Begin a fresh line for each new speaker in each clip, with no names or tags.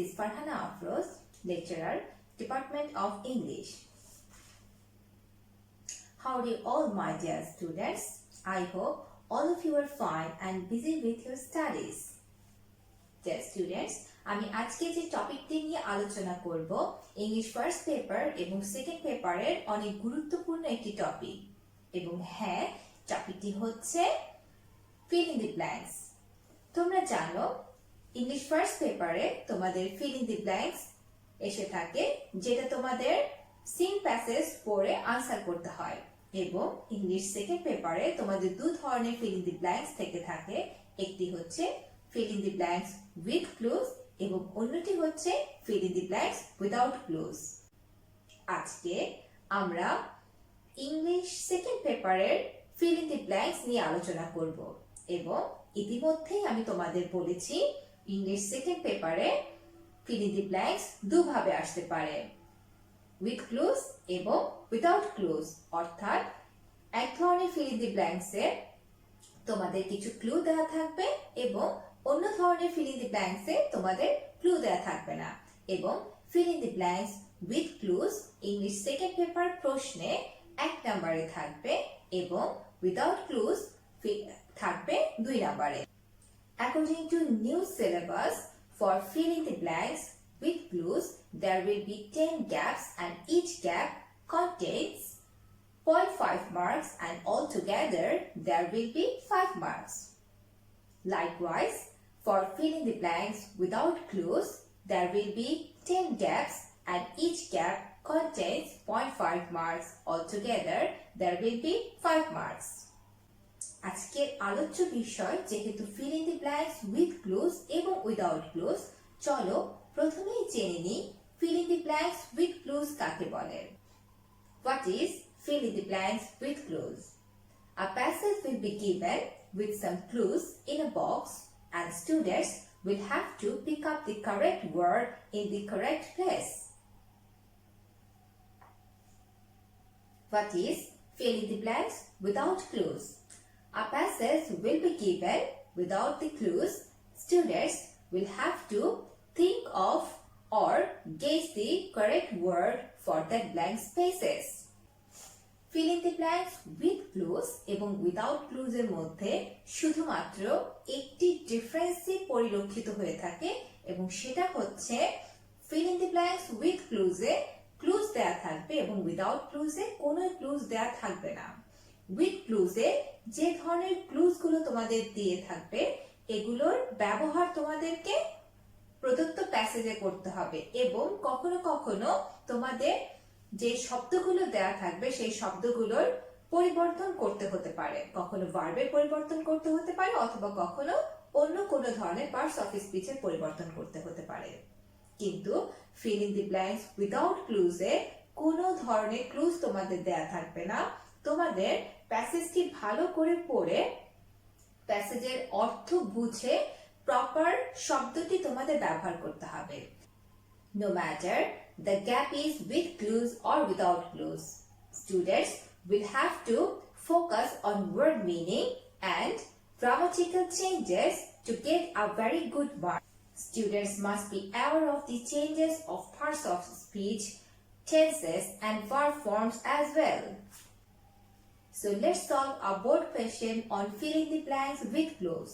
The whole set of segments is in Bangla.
is Farhana Afroz, lecturer, Department of English. Howdy all my dear students. I hope all of you are fine and busy with your studies. Dear students, আমি আজকে যে টপিকটি নিয়ে আলোচনা করব ইংলিশ ফার্স্ট পেপার এবং সেকেন্ড পেপারের অনেক গুরুত্বপূর্ণ একটি টপিক এবং হ্যাঁ টপিকটি হচ্ছে fill in the blanks. তোমরা জানো ইংলিশ ফার্স্ট পেপারে তোমাদের fill in the blanks এসে থাকে যেটা তোমাদের সিন প্যাসেজ পড়ে আনসার করতে হয় এবং ইংলিশ সেকেন্ড পেপারে তোমাদের দুই ধরনের fill in the blanks থেকে থাকে একটি হচ্ছে fill in the blanks with clues এবং অন্যটি হচ্ছে fill in the blanks without clues. আজকে আমরা ইংলিশ সেকেন্ড পেপারের fill in the blanks নিয়ে আলোচনা করব এবং ইতিমধ্যেই আমি তোমাদের বলেছি ইংলিশ সেকেন্ড পেপারে fill in the blanks দুভাবে আসতে পারে with clues এবং without clues অর্থাৎ এক ধরনের fill in the blanks এ তোমাদের কিছু ক্লু দেওয়া থাকবে এবং অন্য ধরনের fill in the blanks এ তোমাদের ক্লু দেওয়া থাকবে না এবং fill in the blanks with clues English second paper প্রশ্নে 1 নম্বরে থাকবে এবং without clues থাকবে 2 নম্বরে According to new syllabus for fill in the blanks with clues there will be 10 gaps and each gap contains 0.5 marks and altogether there will be 5 marks. Likewise, for fill in the blanks without clues, there will be 10 gaps and each gap contains 0.5 marks. Altogether, there will be 5 marks. আজকের আলোচ্য বিষয় যেহেতু fill in the blanks with clues এবং without clues, চলো প্রথমেই জেনে নিই fill in the blanks with clues কাকে বলে। What is fill in the blanks with clues? A passage will be given with some clues in a box and students will have to pick up the correct word in the correct place. What is fill in the blanks without clues? A passage will be given without the clues. Students will have to think of or guess the correct word for that blank spaces. Fill in the blanks with clues এবং without clues এর মধ্যে শুধুমাত্র একটি ডিফারেন্সই পরিলক্ষিত হয়ে থাকে এবং সেটা হচ্ছে fill in the blanks with clues A clues দেয়া থাকবে এবং without clues এ কোনো ক্লুজ দেয়া থাকবে না with clues এ যে ধরনের ক্লুজ গুলো তোমাদের দিয়ে থাকবে এগুলোর ব্যবহার তোমাদেরকে প্রদত্ত প্যাসেজে করতে হবে এবং কখনো কখনো তোমাদের যে শব্দগুলো দেয়া থাকবে সেই শব্দগুলোর পরিবর্তন করতে হতে পারে কখনো ভার্বের পরিবর্তন করতে হতে পারে অথবা কখনো অন্য কোনো ধরনের পার্টস অফ স্পিচের পরিবর্তন করতে হতে পারে কিন্তু fill in the blanks without clues এ কোনো ধরনের ক্লুজ তোমাদের দেয়া থাকবে না তোমাদের প্যাসেজটি ভালো করে পড়ে প্যাসেজের অর্থ বুঝে প্রপার শব্দটি তোমাদের ব্যবহার করতে হবে No matter the gap is with clues or without clues. Students will have to focus on word meaning and grammatical changes to get a very good mark. Students must be aware of the changes of parts of speech, tenses and verb forms as well. So let's solve a board question on fill in the blanks with clues.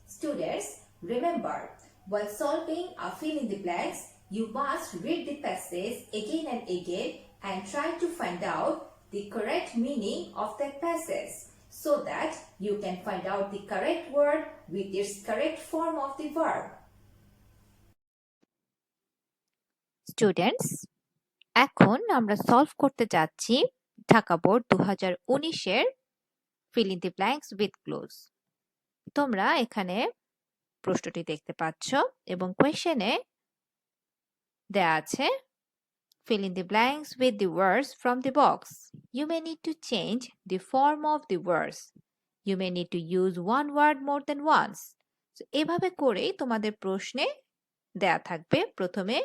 Students, remember, while solving a fill in the blanks, you must read the passage again and again and try to find out the correct meaning of that passage so that you can find out the correct word with its correct form of the verb.
Students, এখন আমরা সলভ করতে যাচ্ছি ঢাকা বোর্ড 2019 এর fill in the blanks with clues. তোমরা এখানে প্রশ্নটি দেখতে পাচ্ছ এবং কোয়েশ্চেনে দেয়া আছে fill in the blanks with the words from the box. You may need to change the form of the words. You may need to use one word more than once. So, এভাবে করেই তোমাদের প্রশ্নে দেয়া থাকবে প্রথমে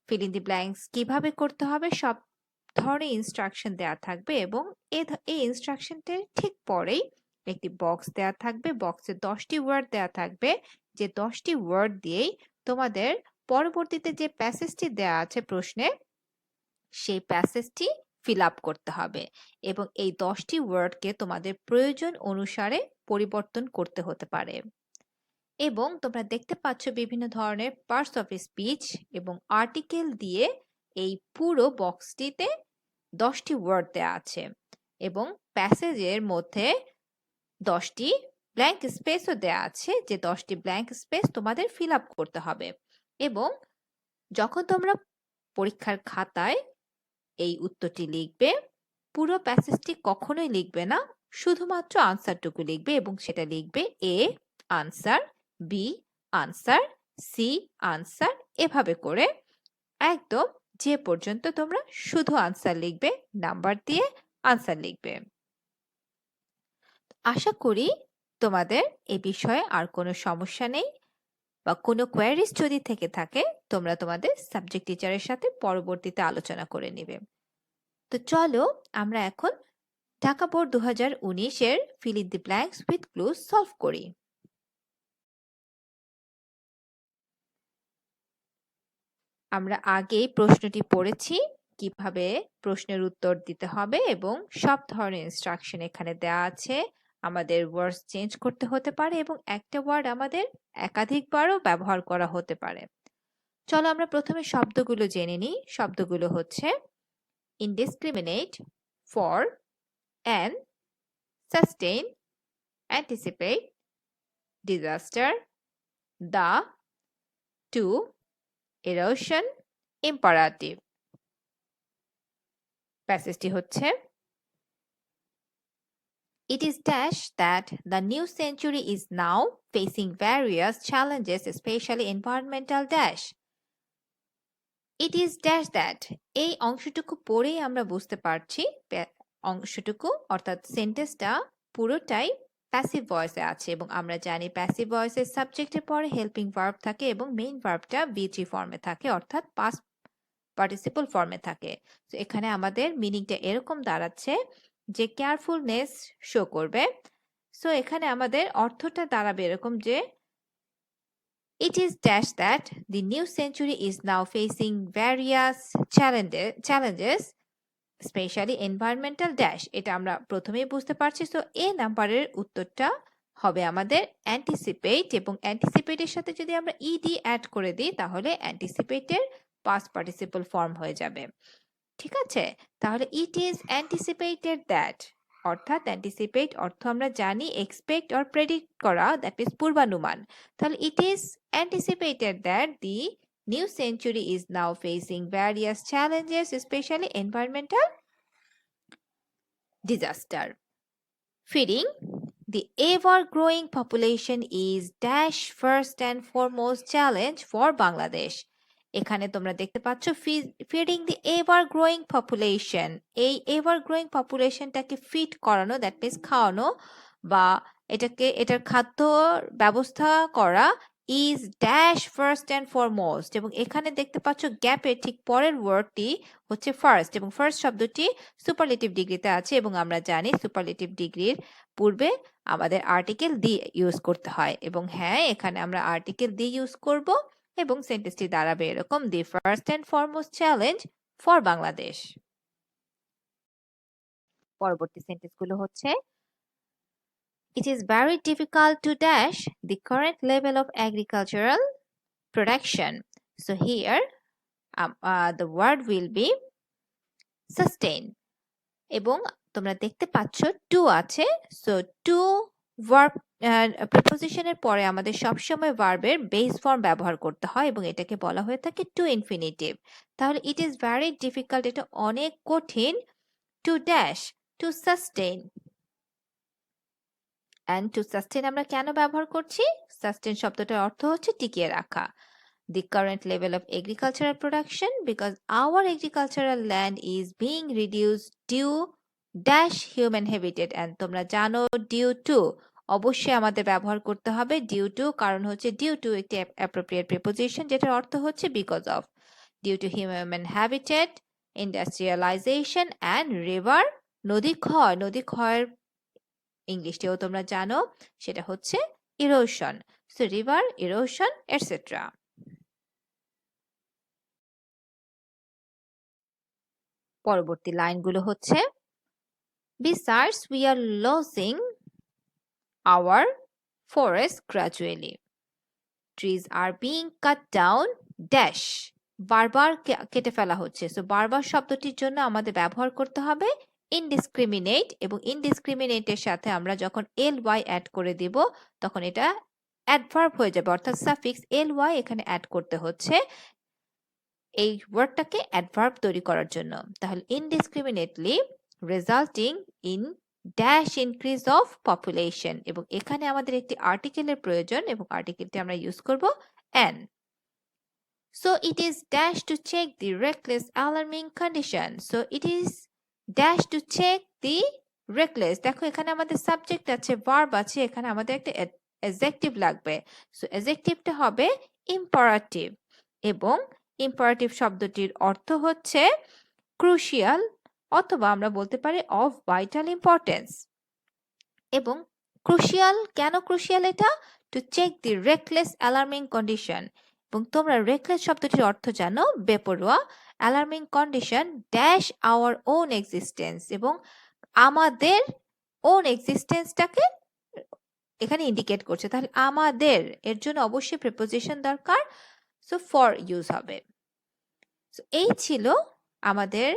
fill in the blanks কিভাবে করতে হবে সব ধরনের ইনস্ট্রাকশন দেয়া থাকবে এবং এই ইনস্ট্রাকশনটির ঠিক পরেই একটি বক্স দেয়া থাকবে বক্সে 10টি ওয়ার্ড দেয়া থাকবে যে 10টি ওয়ার্ড দিয়েই তোমাদের পরবর্তীতে যে প্যাসেজটি দেয়া আছে প্রশ্নে সেই প্যাসেজটি ফিল আপ করতে হবে এবং এই 10টি ওয়ার্ডকে তোমাদের প্রয়োজন অনুসারে পরিবর্তন করতে হতে পারে। এবং তোমরা দেখতে পাচ্ছ বিভিন্ন ধরনের পার্টস অফ স্পিচ এবং আর্টিকেল দিয়ে এই পুরো বক্সটিতে 10টি ওয়ার্ড দেওয়া আছে এবং প্যাসেজের মধ্যে 10টি ব্ল্যাঙ্ক স্পেসও দেওয়া আছে, যে 10টি ব্ল্যাঙ্ক স্পেস তোমাদের ফিল আপ করতে হবে। এবং যখন তোমরা পরীক্ষার খাতায় এই উত্তরটি লিখবে, পুরো প্যাসেজটি কখনোই লিখবে না, শুধুমাত্র আনসারটুকু লিখবে এবং সেটা লিখবে A answer, B answer, C answer, এভাবে করে একদম যে পর্যন্ত তোমরা শুধু আনসার লিখবে, নাম্বার দিয়ে আনসার লিখবে। আশা করি তোমাদের এ বিষয়ে আর কোনো সমস্যা নেই, বা কোনো কোয়ারিজ যদি থেকে থাকে তোমরা তোমাদের সাবজেক্ট টিচারের সাথে পরবর্তীতে আলোচনা করে নেবে। তো চলো আমরা এখন ঢাকা বোর্ড 2019-এর fill in the blanks with clues solve করি। আমরা আগেই প্রশ্নটি পড়েছি, কিভাবে প্রশ্নের উত্তর দিতে হবে এবং সব ধরনের ইনস্ট্রাকশন এখানে দেওয়া আছে। আমাদের ওয়ার্ডস চেঞ্জ করতে হতে পারে এবং একটা ওয়ার্ড আমাদের একাধিকবারও ব্যবহার করা হতে পারে। চলো আমরা প্রথমে শব্দগুলো জেনে নিই। শব্দগুলো হচ্ছে indiscriminate, for, and, sustain, anticipate, disaster, the, to, erosion, imperative। প্যাসেজটি হচ্ছে It is dash that the new century is now facing various challenges, especially environmental dash. It is dash that এই অংশটুকু পড়েই আমরা বুঝতে পারছি অংশটুকু অর্থাৎ সেন্টেন্সটা পুরোটাই প্যাসিভ ভয়েসে আছে এবং আমরা জানি প্যাসিভ ভয়েসের সাবজেক্টের পরে হেল্পিং ভার্ব থাকে এবং মেইন ভার্বটা বিজি ফর্মে থাকে অর্থাৎ পাস্ট পার্টিসিপল ফর্মে থাকে। তো এখানে আমাদের মিনিংটা এরকম দাঁড়াচ্ছে যে কেয়ারফুলনেস শো করবে। সো এখানে আমাদের অর্থটা দাঁড়াবে এরকম যে It is dash that the new century is now facing various challenges, especially environmental dash। এটা আমরা প্রথমেই বুঝতে পারছি। সো এ নাম্বারের উত্তরটা হবে আমাদের অ্যান্টিসিপেট এবং অ্যান্টিসিপেটের সাথে যদি আমরা ইডি অ্যাড করে দিই তাহলে অ্যান্টিসিপেটের পাস্ট পার্টিসিপল ফর্ম হয়ে যাবে। ঠিক আছে, তাহলে ইট ইজ অ্যান্টিসিপেটেড দ্যাট অর্থাৎ অ্যান্টিসিপেট অর্থ আমরা জানি এক্সপেক্ট অর প্রেডিক্ট করা, দ্যাট মিন্স পূর্বানুমান। তাহলে it is anticipated that the new century is now facing various challenges, specially environmental disaster. Feeding the ever-growing population is dash first and foremost challenge for Bangladesh. এখানে তোমরা দেখতে পাচ্ছ ফিডিং দি এভার গ্রোয়িং পপুলেশন, এই এভার গ্রোয়িং পপুলেশনটাকে ফিড করানো, দ্যাট মিন্স খাওয়ানো বা এটার খাদ্য ব্যবস্থা করা is dash first and foremost. এবং এখানে দেখতে পাচ্ছ গ্যাপের ঠিক পরের ওয়ার্ডটি হচ্ছে ফার্স্ট এবং ফার্স্ট শব্দটি সুপারলেটিভ ডিগ্রিতে আছে এবং আমরা জানি সুপারলেটিভ ডিগ্রির পূর্বে আমাদের আর্টিকেল দি ইউজ করতে হয় এবং হ্যাঁ এখানে আমরা আর্টিকেল দি ইউজ করব এবং সেন্টেন্সটি দাঁড়াবে এরকম the first and foremost challenge for Bangladesh. পরবর্তী সেন্টেন্সগুলো হচ্ছে It is very difficult to dash the current level of agricultural production. So here the word will be sustain. এবং তোমরা দেখতে পাচ্ছ টু আছে। সো টু ভার্ব প্রিপোজিশনের পরে আমাদের সবসময় ভার্বের বেস ফর্ম ব্যবহার করতে হয় এবং এটাকে বলা হয়ে থাকে টু ইনফিনিটিভ। তাহলে ইট ইজ ভেরি ডিফিকাল্ট, এটা অনেক কঠিন, to dash to sustain. And to sustain আমরা কেন ব্যবহার করছি? সাস্টেইন শব্দটার অর্থ হচ্ছে টিকিয়ে রাখা। The current level of agricultural production, because our agricultural land is being reduced due dash human habitat, and তোমরা জানো due to অবশ্যই আমাদের ব্যবহার করতে হবে due to, কারণ হচ্ছে due to একটি appropriate preposition যেটার অর্থ হচ্ছে because of, due to human habitat, industrialization and river, নদী ক্ষয়ের ইংলিশটিও তোমরা জানো সেটা হচ্ছে erosion, so river erosion etc. পরবর্তী লাইনগুলো হচ্ছে besides we are losing our forest gradually. Trees are being cut down dash বারবার কেটে ফেলা হচ্ছে। সো বারবার শব্দটির জন্য আমাদের ব্যবহার করতে হবে ইনডিসক্রিমিনেট, এবং ইনডিসক্রিমিনেট এর সাথে আমরা যখন ly অ্যাড করে দিব তখন এটা অ্যাডভার্ব হয়ে যাবে, অর্থাৎ সাফিক্স ly এখানে অ্যাড করতে হচ্ছে এই ওয়ার্ডটাকে অ্যাডভার্ব তৈরি করার জন্য। তাহলে indiscriminately resulting in dash increase of population, এবং এখানে আমাদের একটি আর্টিকেলের প্রয়োজন এবং আর্টিকেলটি আমরা ইউজ করব an. So it is dash to check the reckless alarming condition. So it is dash to check the reckless. দেখো এখানে আমাদের সাবজেক্ট আছে, ভার্ব আছে, এখানে আমাদের একটা অ্যাডজেক্টিভ লাগবে। সো অ্যাডজেক্টিভটা হবে ইম্পারেটিভ, এবং ইম্পারেটিভ শব্দটির অর্থ হচ্ছে ক্রুশিয়াল, অথবা আমরা বলতে পারি অফ ভাইটাল ইম্পর্টেন্স। এবং ক্রুশিয়াল, কেন ক্রুশিয়াল এটা? To check the reckless alarming condition. এবং তোমরা রেকলেস শব্দটির অর্থ জানো বেপরোয়া, alarming condition dash our own existence, এবং আমাদের ওন এক্সিস্টেন্সটাকে এখানে ইন্ডিকেট করছে। তাহলে আমাদের এর জন্য অবশ্যই প্রিপোজিশন দরকার, সো ফর ইউজ হবে। সো এই ছিল আমাদের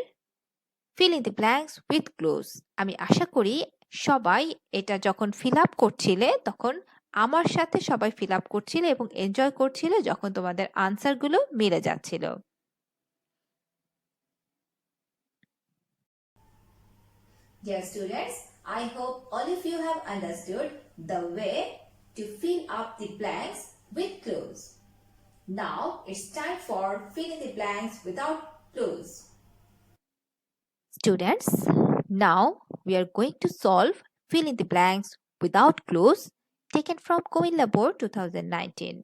feel in the blanks with close. আমি আশা করি সবাই এটা যখন ফিল আপ করছিলে তখন আমার সাথে সবাই ফিল আপ করছিলে এবং এনজয় করছিলে যখন তোমাদের আনসারগুলো মিলে যাচ্ছিল।
Dear students, I hope all of you have understood the way to fill up the blanks with clues. Now it's time for fill in the blanks without clues.
Students, now we are going to solve fill in the blanks without clues taken from Kumilla Board 2019.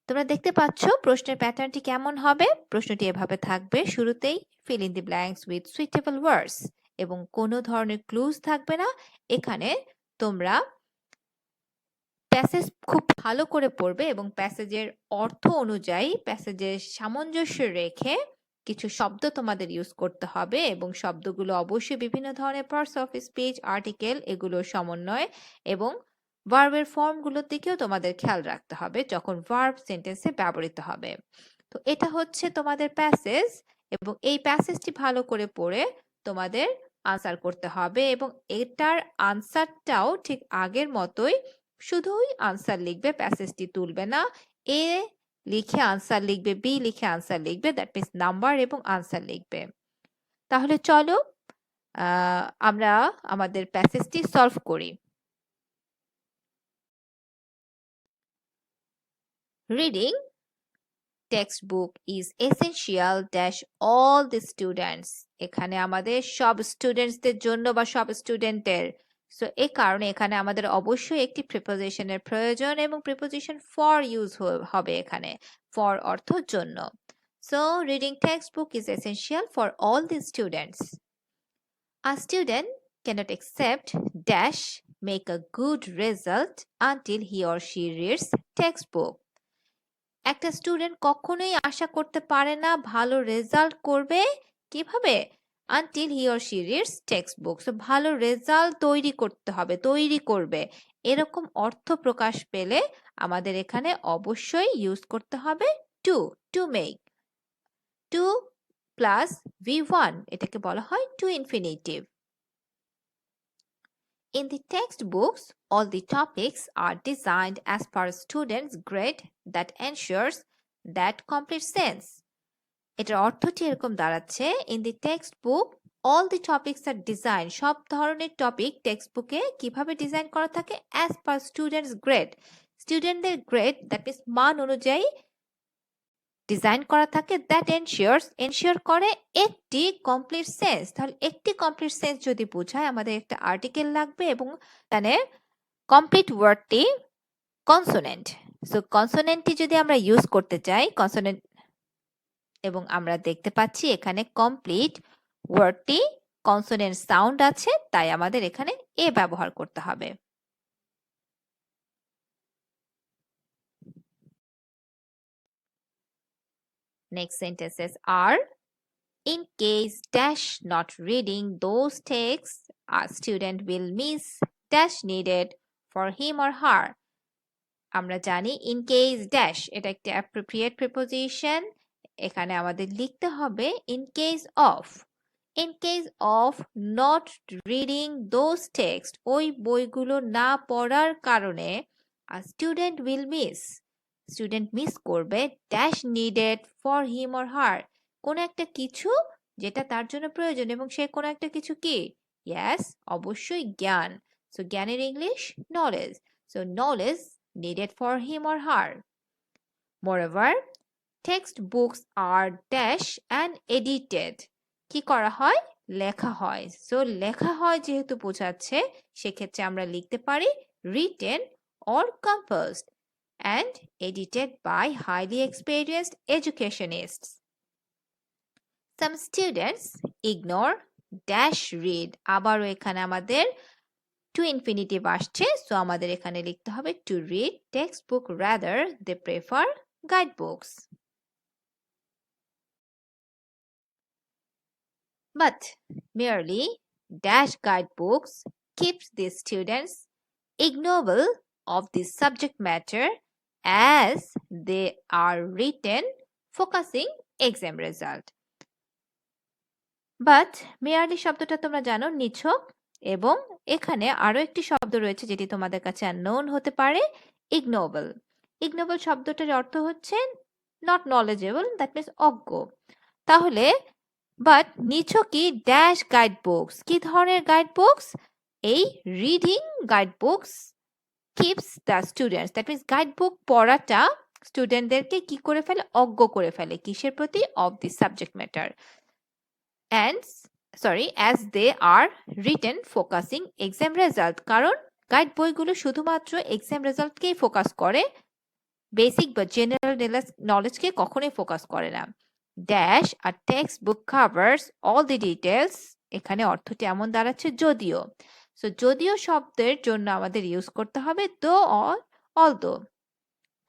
তোমরা দেখতে পাচ্ছ প্রশ্নের প্যাটার্নটি কেমন হবে। প্রশ্নটি এভাবে থাকবে, শুরুতেই fill in the blanks with suitable words, এবং কোনো ধরনের ক্লুজ থাকবে না। এখানে তোমরা প্যাসেজ খুব ভালো করে পড়বে এবং প্যাসেজের অর্থ অনুযায়ী প্যাসেজের সামঞ্জস্য রেখে কিছু শব্দ তোমাদের ইউজ করতে হবে, এবং শব্দগুলো অবশ্যই বিভিন্ন ধরনের পার্টস অফ স্পিচ, আর্টিকেল, এগুলোর সমন্বয়, এবং ভার্বের ফর্মগুলোর দিকেও তোমাদের খেয়াল রাখতে হবে যখন ভার্ব সেন্টেন্সে ব্যবহৃত হবে। তো এটা হচ্ছে তোমাদের প্যাসেজ, এবং এই প্যাসেজটি ভালো করে পড়ে তোমাদের আনসার করতে হবে, এবং এটার আনসারটাও ঠিক আগের মতোই শুধুই আনসার লিখবে, প্যাসেজটি তুলবে না। এ লিখে আনসার লিখবে, বি লিখে আনসার লিখবে, দ্যাট মিন্স নাম্বার এবং আনসার লিখবে। তাহলে চলো আমরা আমাদের প্যাসেজটি সলভ করি। Reading textbook is essential dash all the students. এখানে আমাদের সব স্টুডেন্টসদের জন্য বা সব স্টুডেন্টের, সো এই কারণে এখানে আমাদের অবশ্যই একটি প্রিপোজিশনের প্রয়োজন, এবং প্রিপোজিশন ফর ইউজ হবে এখানে, ফর অর্থ জন্য। So reading textbook is essential for all the students. A student cannot accept dash make a good result until he or she reads textbook. একটা স্টুডেন্ট কখনোই আশা করতে পারে না ভালো রেজাল্ট করবে, কিভাবে? Until he or she reads text book. So ভালো রেজাল্ট তৈরি করতে হবে, তৈরি করবে, এরকম অর্থ প্রকাশ পেলে আমাদের এখানে অবশ্যই ইউজ করতে হবে to, to make, to plus V1, এটাকে বলা হয় to infinitive. In the textbooks, all the topics are designed as per students' grade that ensures that complete sense. এটার অর্থটি এরকম দাঁড়াচ্ছে, in the textbook all the topics are designed, সব ধরনের টপিক টেক্সটবুকে কিভাবে ডিজাইন করা থাকে as per students' grade, স্টুডেন্টদের গ্রেড, দ্যাট মিন্স মান অনুযায়ী ডিজাইন করা থাকে, দ্যাট এনশিওর করে একটি কমপ্লিট সেন্স। তাহলে একটি কমপ্লিট সেন্স যদি বোঝায় আমাদের একটা আর্টিকেল লাগবে, এবং এখানে কমপ্লিট ওয়ার্ডটি কনসোনেন্ট। সো কনসোনেন্টটি যদি আমরা ইউজ করতে চাই, কনসোনেন্ট, এবং আমরা দেখতে পাচ্ছি এখানে কমপ্লিট ওয়ার্ডটি কনসোনেন্ট সাউন্ড আছে, তাই আমাদের এখানে এ ব্যবহার করতে হবে। Next sentences are In case dash not reading those texts, a student will miss dash needed for him or her. আমরা জানি in case dash এটা একটা appropriate preposition. এখানে আমাদের লিখতে হবে in case of. In case of not reading those texts, ওই বইগুলো না পড়ার কারণে a student will miss. Student miss করবে dash needed for him or her. কোন একটা কিছু যেটা তার জন্য প্রয়োজন এবং সে কোন একটা কিছু কি? Yes, অবশ্যই জ্ঞান. So জ্ঞানের English knowledge. So knowledge needed for him or her. Moreover, textbooks are dash and edited. কি করা হয়? লেখা হয়। So লেখা হয় যেহেতু বোঝাচ্ছে সেক্ষেত্রে আমরা লিখতে পারি written or composed and edited by highly experienced educationists. Some students ignore dash read. আবারও এখানে আমাদের to infinitive আসছে, so আমাদের এখানে লিখতে হবে to read textbook, rather they prefer guidebooks. But merely dash guidebooks keeps the students ignorable of the subject matter as they are written focusing exam result. But merely শব্দটা তোমরা জানো নিছক, এবং এখানে আরো একটি শব্দ রয়েছে যেটি তোমাদের কাছে unknown হতে পারে, ignoble. Ignoble শব্দটার অর্থ হচ্ছে not knowledgeable, that means অজ্ঞ. তাহলে বাট নিছকই ড্যাশ গাইড বুকস, কি ধরনের গাইড বুকস? এই reading guide books keeps the students, that means guide book পড়াটা স্টুডেন্টদেরকে কি করে ফেলে? অজ্ঞ করে ফেলে কিসের প্রতি? Of the subject matter as they are written focusing exam result, কারণ গাইড বইগুলো শুধুমাত্র এক্সাম রেজাল্টকেই ফোকাস করে, বেসিক বা জেনারেল নলেজকে কখনোই ফোকাস করে না। Dash a textbook covers all the details, এখানে অর্থটি এমন দাঁড়াচ্ছে যদিও। সো যদিও শব্দের জন্য আমাদের ইউজ করতে হবে though or although.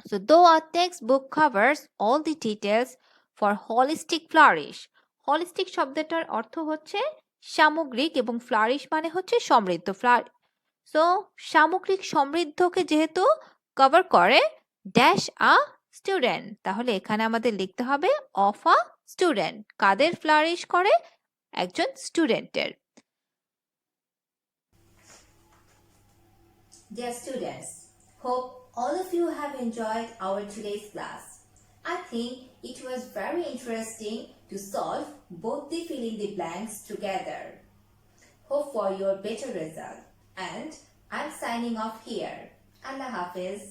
So though a textbook covers all the details for holistic flourish. Holistic শব্দটার অর্থ হচ্ছে সামগ্রিক এবং flourish মানে হচ্ছে সমৃদ্ধ। সো সামগ্রিক সমৃদ্ধকে যেহেতু কভার করে ড্যাশ আ স্টুডেন্ট, তাহলে এখানে আমাদের লিখতে হবে অফ আ স্টুডেন্ট। কাদের ফ্লারিশ করে? একজন স্টুডেন্টের।
Dear students, hope all of you have enjoyed our today's class. I think it was very interesting to solve both the fill in the blanks together. Hope for your better result. And I'm signing off here. Allah Hafiz.